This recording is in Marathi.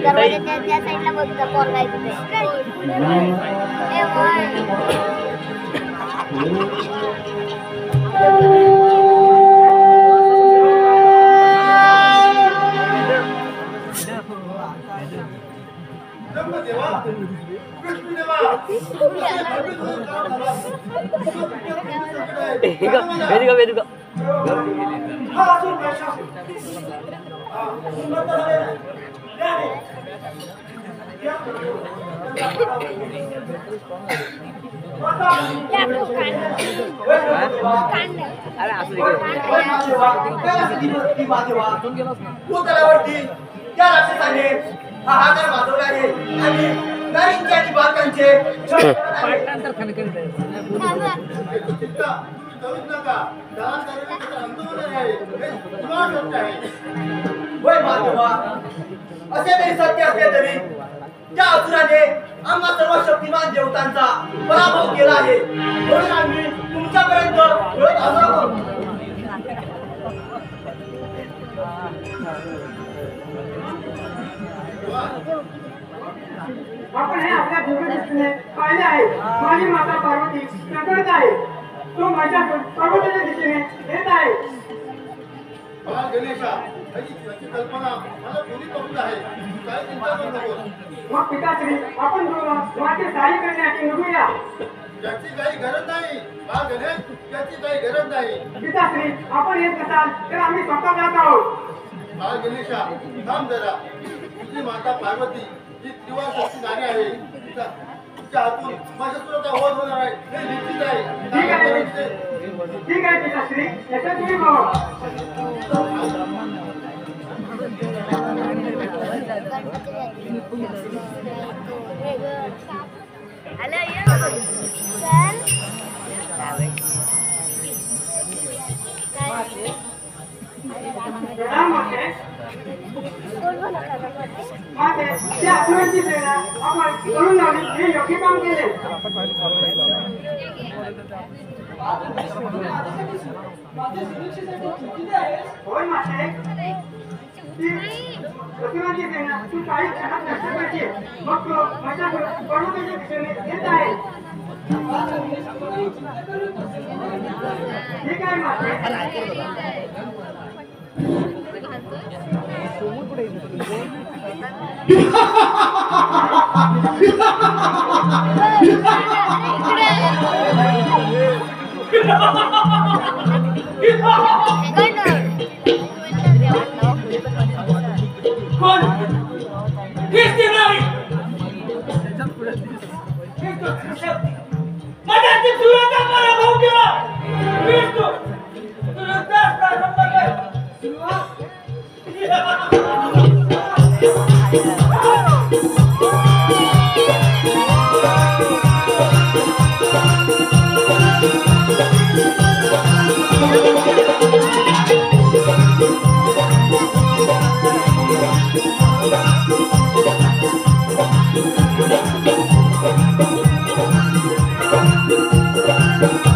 दरवाजाच्या त्या साईडला बघ पोरगा आहे तिथे. त्या राक्षसाने हाहाकार माजवला आहे आणि नारींचे आणि बालकांचे पाठांतर खाली करीत आहे. होय माधवा, असे तरी सत्य असले तरी त्या असुराने आम्हा सर्व शक्तिमान देवतांचा पराभव केला आहे. म्हणून आम्ही तुमच्यापर्यंत वळत आलो आहोत. आपण हे आपल्या दिव्य दृष्टीने पाहिले आहे. माझी माता पार्वती प्रकट आहे. तो माझ्या पर्वताच्या दिशेने येत आहे. गणेशा, त्याची कल्पना मला पूर्ण करून आहे. काय चिंता करू नको. मग पिताश्री, आपण दोघं माझे सहाय्य करण्यासाठी निघूया. त्याची काही गरज नाही. हा गणेश, त्याची काही गरज नाही. पिताश्री, आपण येत नसाल तर आम्ही स्वतः जात आहोत. हा गणेशा, थांब जरा. तुझी माता पार्वती जी त्रिवार शक्ती झाली आहे, तिच्या हातून माझ्या स्वतः वध होणार आहे हे निश्चित आहे. ठीक आहे पिताश्री, याचा तुम्ही भावा. त्या असुरांची सेना आपण करून लावली हे योग्य काम केले. होय माते, असुरांची सेना तू काही क्षणात नष्ट करते. मग तो माझ्या पर्वताच्या दिशेने येत आहे. ठीक आहे माते. Thank you.